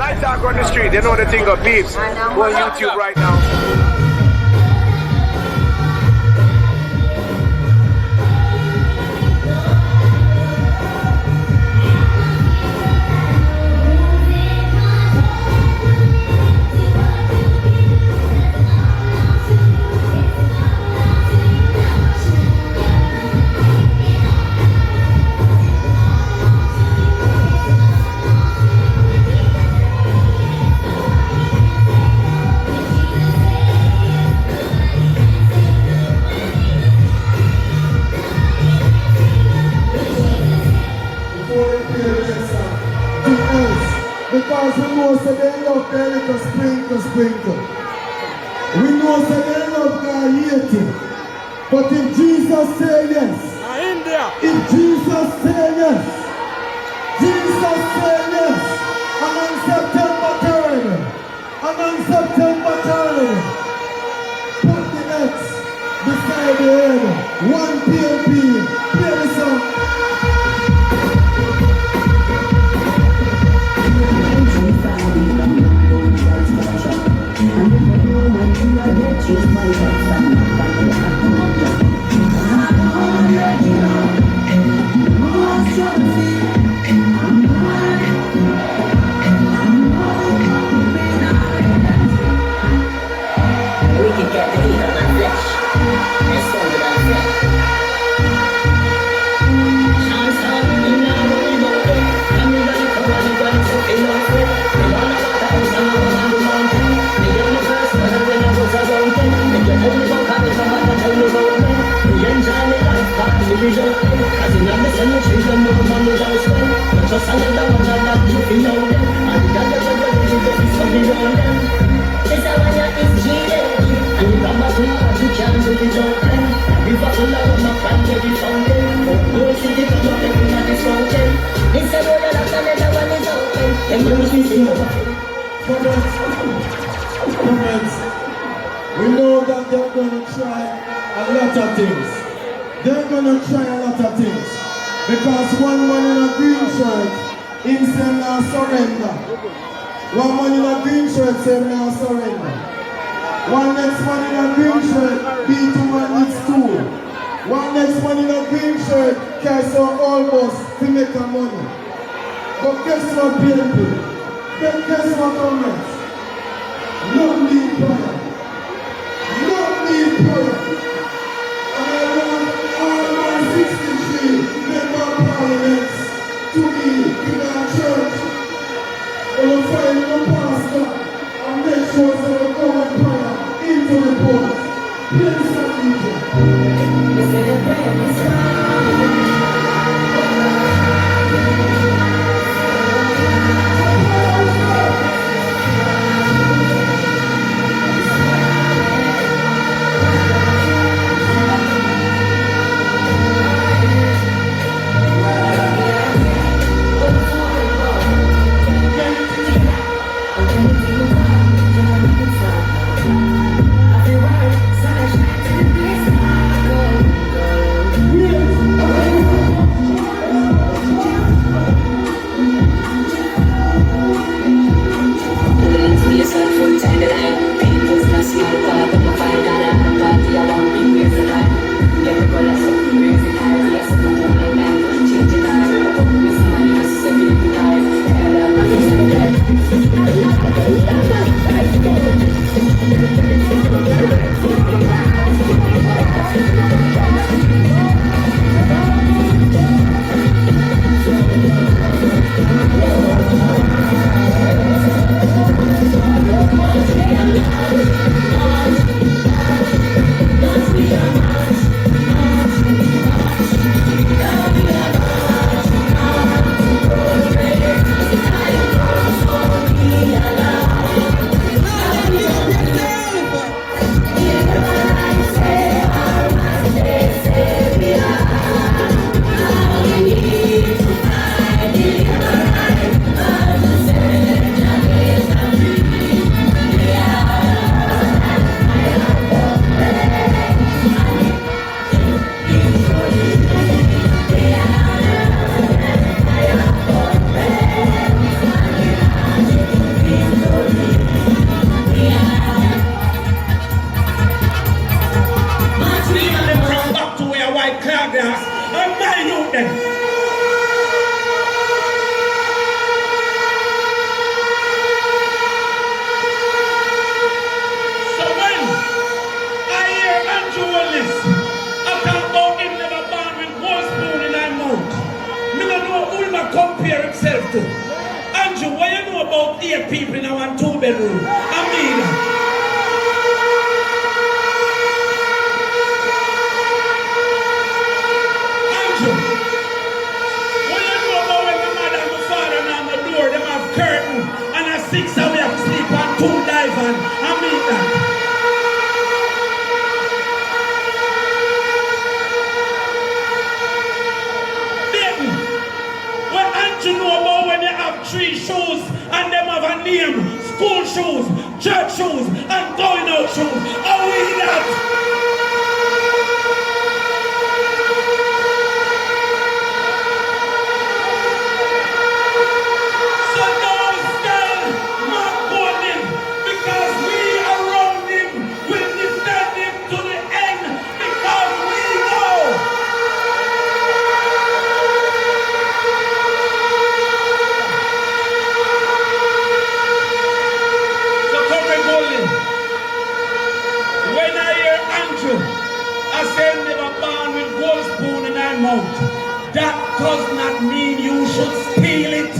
Night talk on the street, you know the thing of beefs. Go on YouTube right now. Because we know that they love their little sprinkle. We know that they love God hating. But if Jesus say yes, if Jesus say yes, and on September 3rd, put the X beside the head, one PLP, play the song. We know that they're going to try a lot of things. They're going to try a lot of things. Because one man in a green shirt, he said now surrender. One man in a green shirt said now surrender. One next man in a green shirt beat to one with stool. One next man in a green shirt carries some almost to make a money. But guess what, people? Guess what, comrades? Love me prayer. Love me prayer. And I want all my 63 member parliaments to be in our church. I will find the pastor and make sure that we go and prayer into the court. Please don't leave it. This is a prayer. about 8 people in our 2-bedroom. I mean, Andrew, what you know about when my mother and my father and the door, them have curtain, and at 6 we have to sleep on 2 divers. I mean that. You know about when you have 3 shoes and them have a name, school shoes, church shoes, and going out shoes. How is that? So those girls not going because we around him will defend him to the end because we know. When I hear Andrew, I say never born with gold spoon in my mouth. That does not mean you should steal it.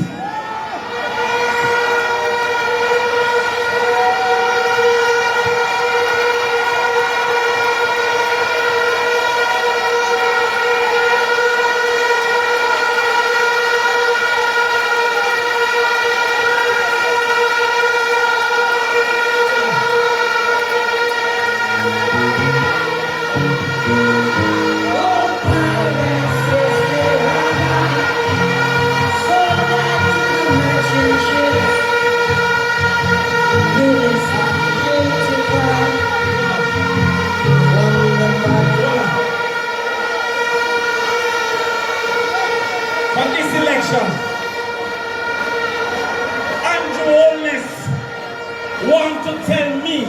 Andrew Holness want to tell me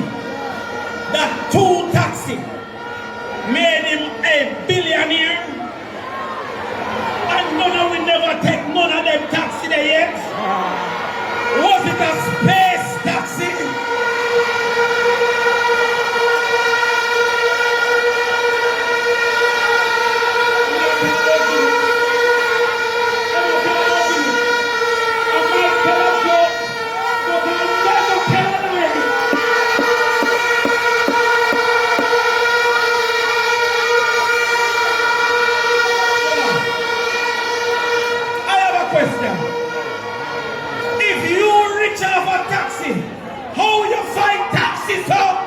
that 2 taxis made him a billionaire and none of we never take none of them taxi there yet. Was it a space taxi? If you reach off a taxi, how you find taxis up?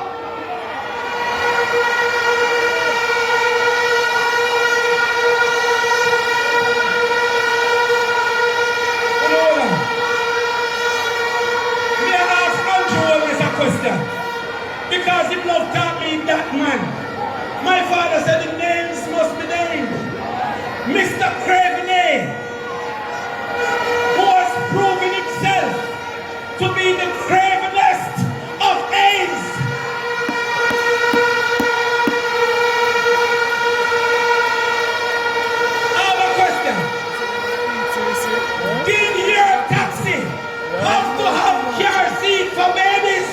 May I ask Andrew always a question? Because he love taught me that man. My father said the names must be named. Mr. Craveney, proving himself to be the cravenest of AIDS. I have a question. Did your taxi have to have car seat for babies?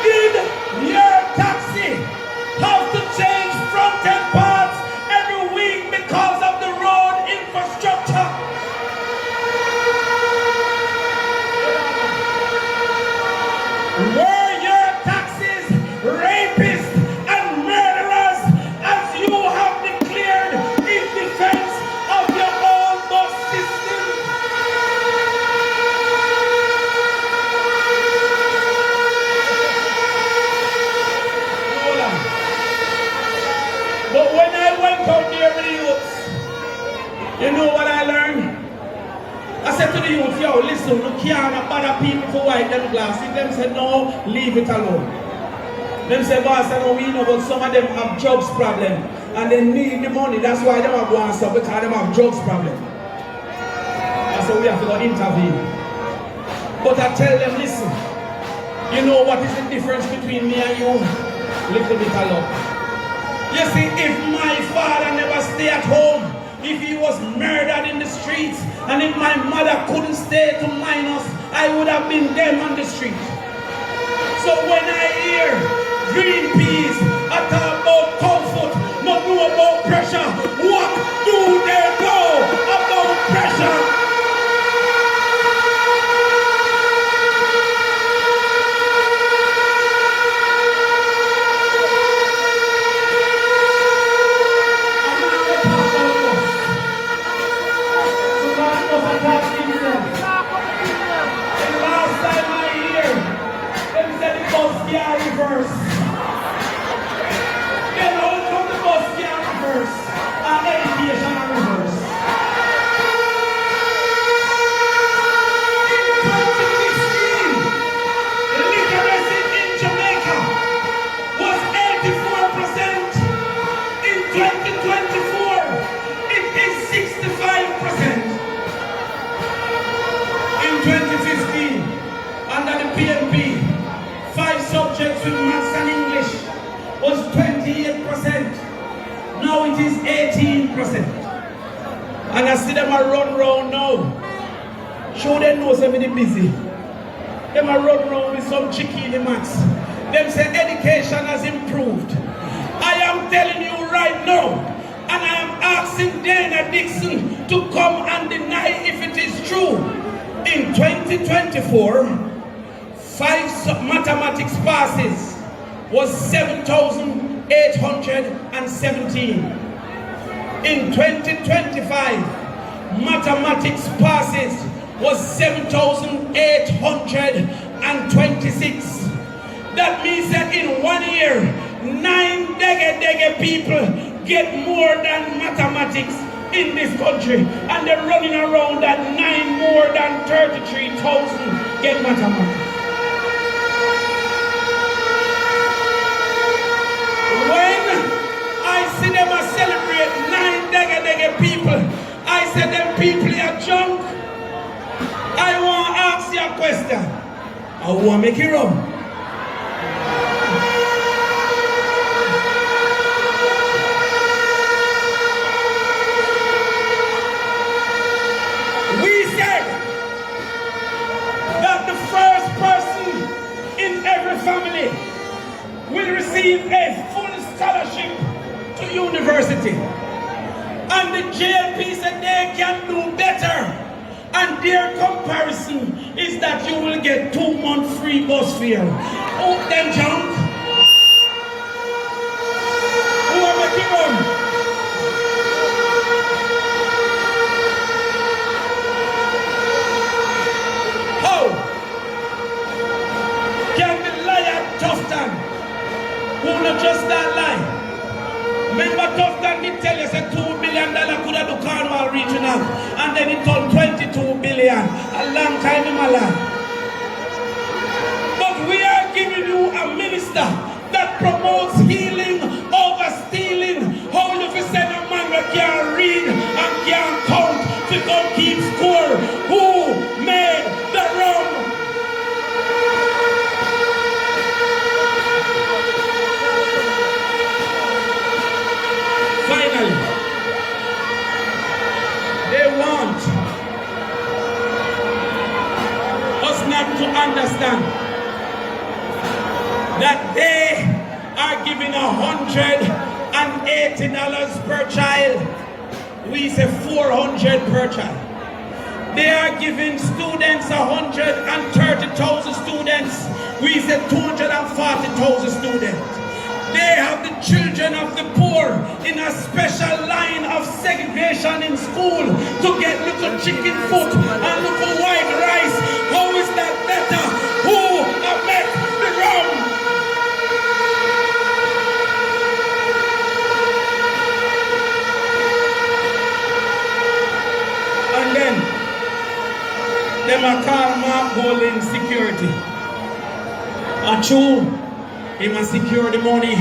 Did your taxi have to change front-end parts every week because of the road infrastructure? Were your taxis rapists and murderers as you have declared in defense of your own bus system? But when I went out there with the youths, you know what I learned? I said to the youth, yo, listen, you can't bother people for white them glasses. Them said, no, leave it alone. Them said, boss, I know we know, but some of them have drugs problem. And they need the money. That's why they have one stuff, because they have drugs problem. And so we have to go intervene. But I tell them, listen, you know what is the difference between me and you? Little bit of love. You see, if my father never stayed at home, if he was murdered in the streets, and if my mother couldn't stay to mind us, I would have been them on the street. So when I hear green peas, I talk about comfort, not know 2024, it is 65%. In 2015, under the PNP, 5 subjects with maths and English was 28%. Now it is 18%. And I see them a run round now. Show them know somebody busy. Them a run round with some chicky in the maths. Them say education has improved. I am telling you right now, and I am asking Dana Dixon to come and deny if it is true. In 2024, 5 mathematics passes was 7,817. In 2025, mathematics passes was 7,826. That means that in 1 year, 9 dege people get more than mathematics in this country. And they're running around that 9 more than 33,000 get mathematics. When I see them celebrate 9 dege people, I say them people are junk. I want to ask you a question. I want to make it wrong. Family will receive a full scholarship to university, and the JLP said they can do better, and their comparison is that you will get 2 months free bus fare. Oh, them junk. Who are making on? Who not just that lie? Remember Tufton did tell you that $2 billion could have do Cornwall Regional, and then it turned 22 billion. A long time in my life. But we are giving you a minister that promotes healing over stealing. How if you send a man that can't read and can't count to come keep score? Who made the rum? Finally, they want us not to understand that they are giving $180 per child. We say 400 per child. They are giving students 130,000 students. We say 240,000 students. They have the children of the poor in a special line of segregation in school to get little chicken foot and little white rice. How is that better? Who have met the rum? And then, them a call Mark Golding security. And true, he must secure the money.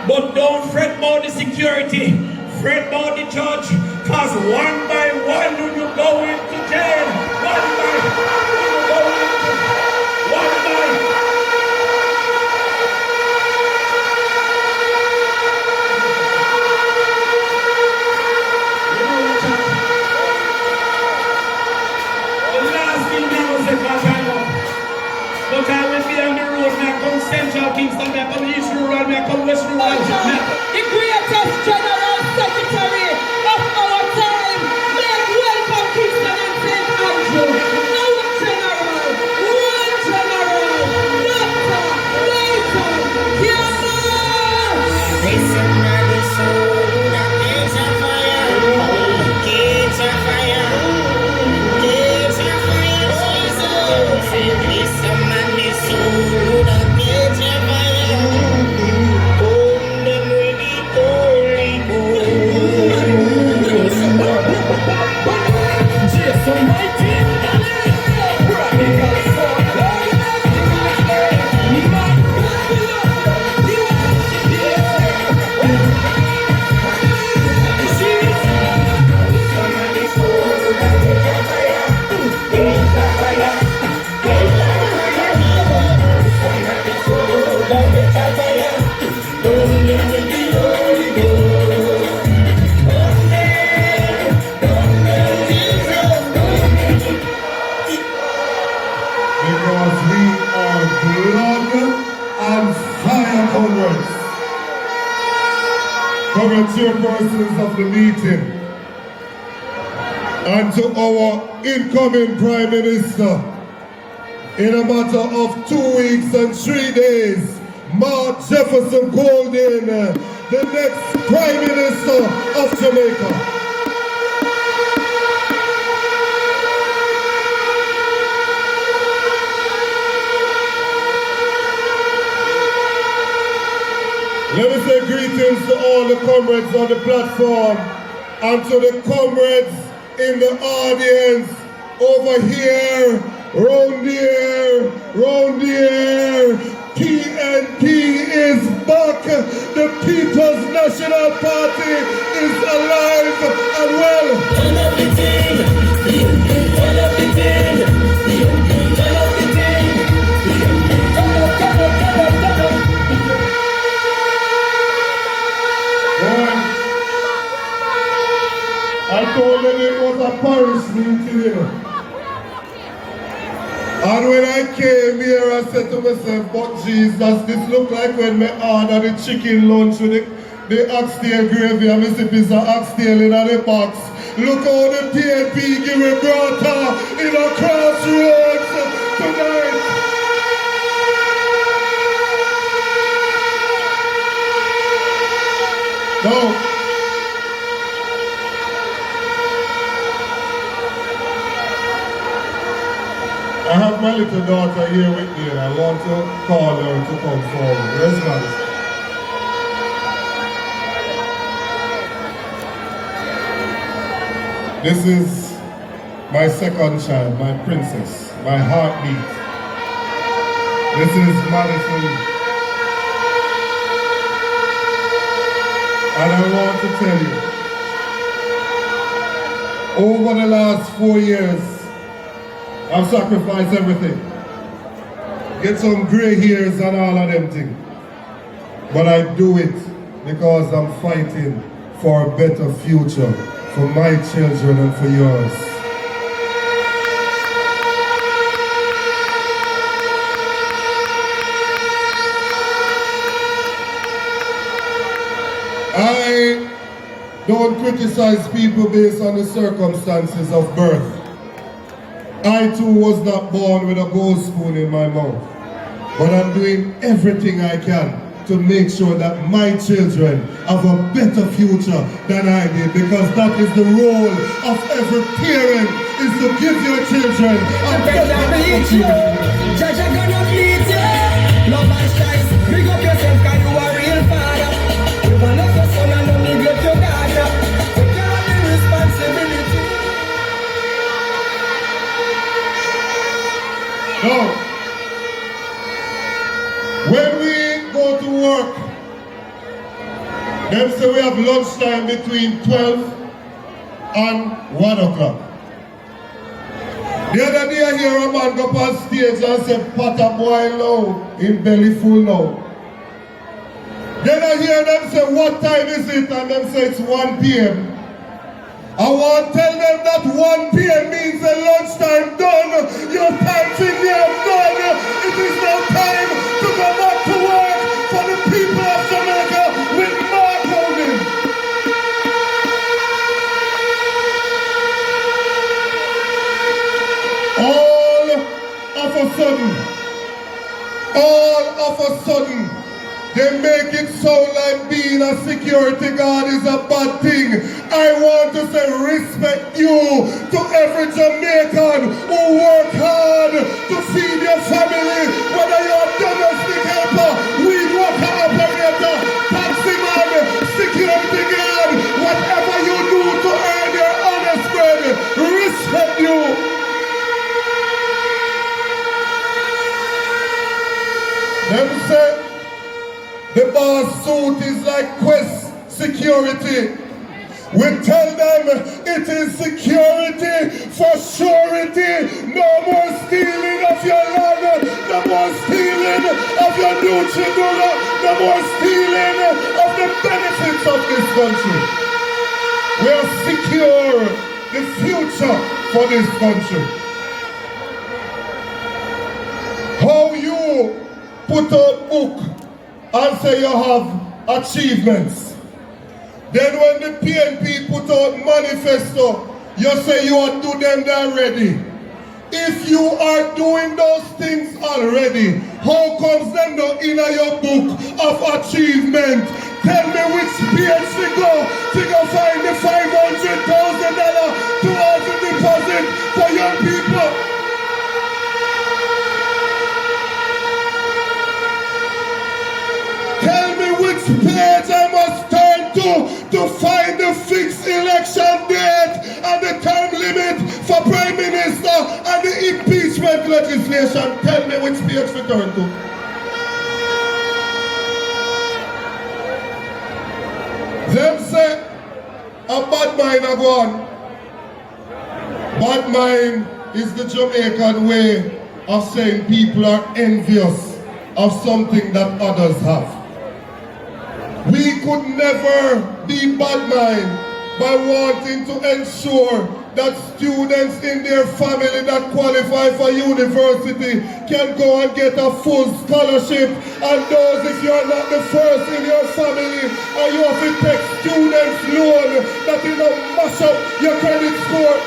But don't fret about the security. Fret about the judge. Because one by one when you go into jail, one by when you go into one by. You know what, the last thing I was saying, but I will be on the road, I come Central Kingston, I come East Rural, I come West Rural. The greatest General Secretary of our time, make welcome Kingston. chairpersons of the meeting, and to our incoming Prime Minister. In a matter of 2 weeks and 3 days, Mark Jefferson Golden, the next Prime Minister of Jamaica. Let me say greetings to all the comrades on the platform and to the comrades in the audience over here, round here. PNP is back. The People's National Party is alive and well. Turn up the team. Turn up the team. Turn up the team. Turn up. I told them it was a Paris meeting. And when I came here, I said to myself, but Jesus, this look like when me order the chicken lunch with the oxtail gravy and me see piece of oxtail in the box. Look how the PNP give me brata in a crossroads tonight. No. I have my little daughter here with me and I want to call her to come forward. Where's Malice? This is my second child, my princess, my heartbeat. This is Madison. And I want to tell you, over the last 4 years, I've sacrificed everything. Get some gray hairs and all of them things. But I do it because I'm fighting for a better future for my children and for yours. I don't criticize people based on the circumstances of birth. I too was not born with a gold spoon in my mouth. But I'm doing everything I can to make sure that my children have a better future than I did, because that is the role of every parent, is to give your children a better future. Judge, I'm gonna bleed you. Love and strife. Big up yourself, cause you are real father. You wanna love your son and don't neglect your daughter. Take care of the responsibility. No. When we go to work, them say we have lunchtime between 12 and 1 o'clock. The other day I hear a man go up on stage and say, pot a boil now, in belly full now. Then I hear them say, what time is it? And them say it's 1 p.m. I want to tell them that 1 p.m. means the lunchtime done. Your time in there done. It is now time to go back to work for the people of Jamaica with Mark Hogan. All of a sudden, they make it sound like being a security guard is a bad thing. I want to say respect you to every Jamaican who work hard to feed your family, whether you're a domestic helper, weed worker operator, taxi man, security guard, whatever you do to earn your honest bread, respect you. Them say the boss suit is like Quest security. We tell them it is security for surety. No more stealing of your land. No more stealing of your Nutribula. No more stealing of the benefits of this country. We are secure the future for this country. How you put out book and say you have achievements. Then when the PNP put out manifesto, you say you are do them already. If you are doing those things already, how comes them not in your book of achievement? Tell me which page to go find the $500,000 towards the deposit for young people. Tell me which page I must turn to find the fixed election date and the term limit for Prime Minister and the impeachment legislation. Tell me which page to turn to. Them say a bad mind are gone. Bad mind is the Jamaican way of saying people are envious of something that others have. We could never be bad mind by wanting to ensure that students in their family that qualify for university can go and get a full scholarship, and those, if you're not the first in your family and you have to take students loan, that you know mash up your credit score.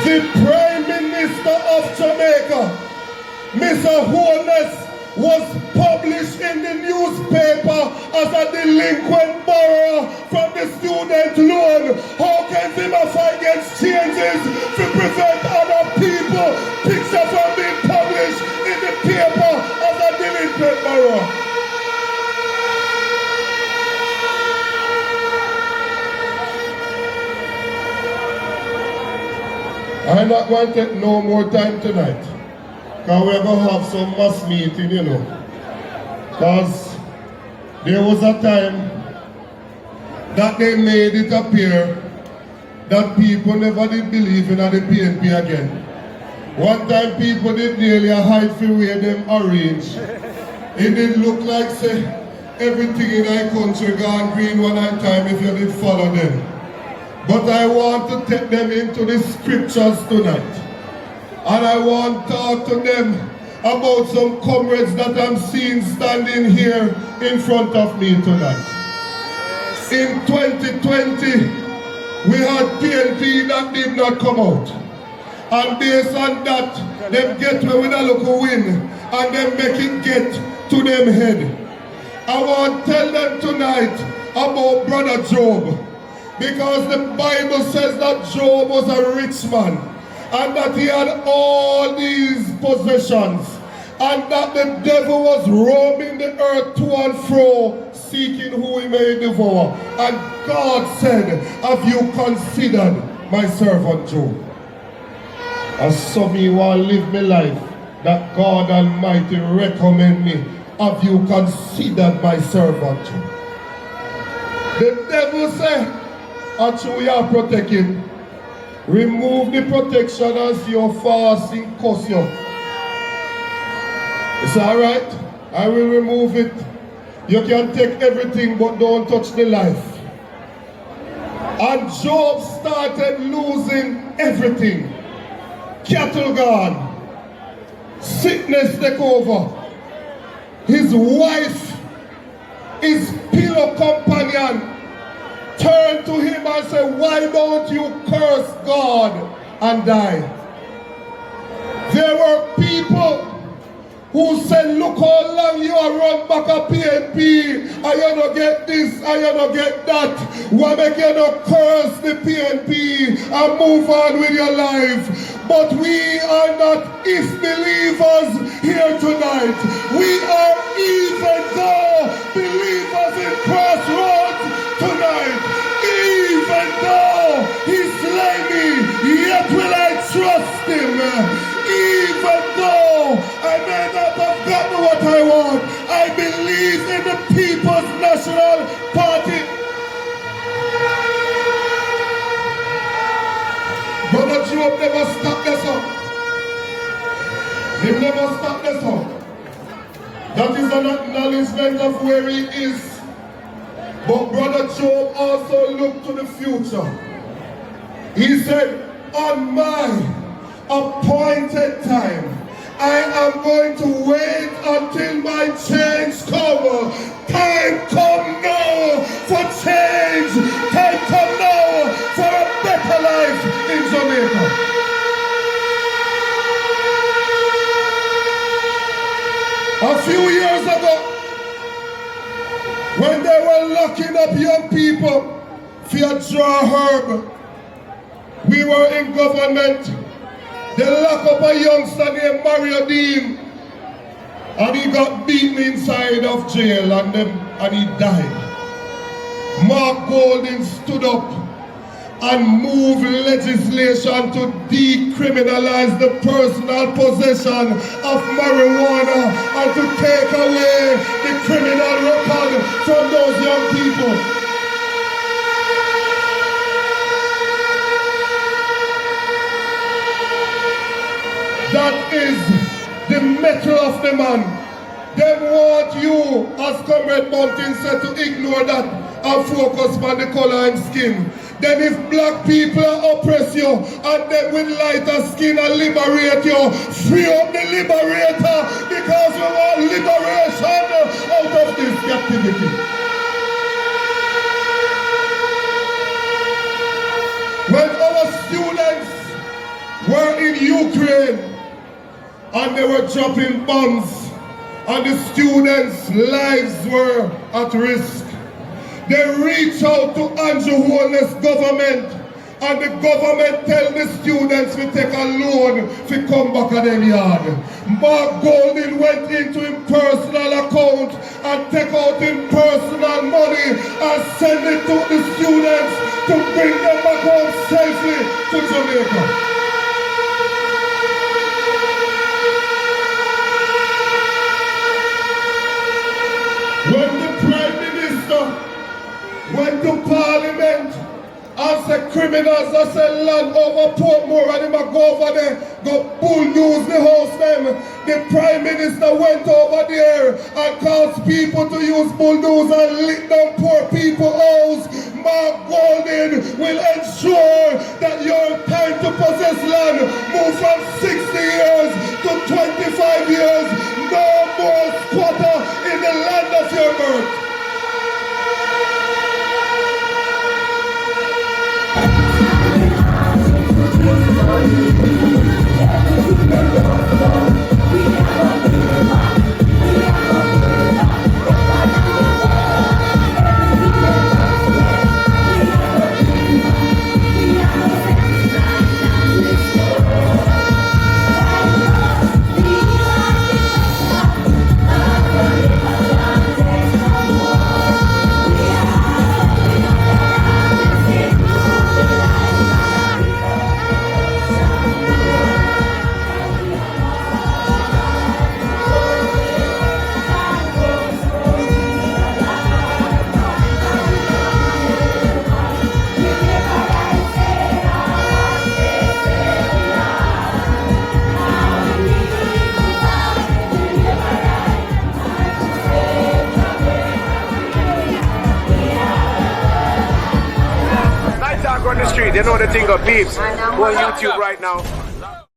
The Prime Minister of Jamaica, Mr. Holness, was published in the newspaper as a delinquent borrower from the student loan. How can they fight against changes to prevent other people picture from being published in the paper as a delinquent borrower? I'm not going to take no more time tonight, because we're going to have some mass meeting, you know. Because there was a time that they made it appear that people never did believe in the PNP again. One time people did nearly a hide for where them arrange. It did look like say everything in our country gone green one time if you did follow them. But I want to take them into the scriptures tonight. And I want to talk to them about some comrades that I'm seeing standing here in front of me tonight. In 2020, we had PNP that did not come out. And based on that, them get away with a little win and them make it get to them head. I want to tell them tonight about Brother Job. Because the Bible says that Job was a rich man, and that he had all these possessions, and that the devil was roaming the earth to and fro, seeking who he may devour. And God said, have you considered my servant Job? As some of you want to live my life that God Almighty recommend me, have you considered my servant Job? The devil said, actually, you are protected. Remove the protection as your fasting costs you. It's alright. I will remove it. You can take everything but don't touch the life. And Job started losing everything. Cattle gone. Sickness take over. His wife, his pillow companion, turn to him and say, why don't you curse God and die? There were people who said, look how long you are run back a PNP, and you don't get this, and you don't get that. Why make you not curse the PNP and move on with your life? But we are not if believers here tonight. We are even though believers in Crossroads tonight. Even though he slay me, yet will I trust him. Even though I may not have gotten what I want, I believe in the People's National Party. Brother Job never stopped this up. He never stopped this up. That is an acknowledgement of where he is. But Brother Job also looked to the future. He said, on my appointed time, I I am going to wait until my change come. Time come now for change. Time come now for a better life in Jamaica. A few years ago, when they were locking up young people for draw herb, we were in government. They locked up a youngster named Mario Dean, and he got beaten inside of jail and he died. Mark Golding stood up and moved legislation to decriminalize the personal possession of marijuana and to take away the criminal record from those young people. That is the metal of the man. They want you, as Comrade Bunting said, to ignore that and focus on the color and skin. Then if black people oppress you and then with lighter skin and liberate you, free up the liberator, because we want liberation out of this captivity. When our students were in Ukraine, and they were dropping bombs, and the students' lives were at risk, they reached out to Andrew Holness government, and the government tell the students to take a loan to come back at them yard. Mark Golding went into his personal account and take out his personal money and send it to the students to bring them back home safely to Jamaica. When the Prime Minister went to Parliament and said criminals that sell land over Portmore and him go over there, go bulldoze the house them, the Prime Minister went over there and caused people to use bulldoze and lick down poor people's house. Mark Golding will ensure that your time to possess land move from 60 years to 25 years. No more squatter in the land of your birth. On the street, they know the thing of beefs. Go on YouTube right now.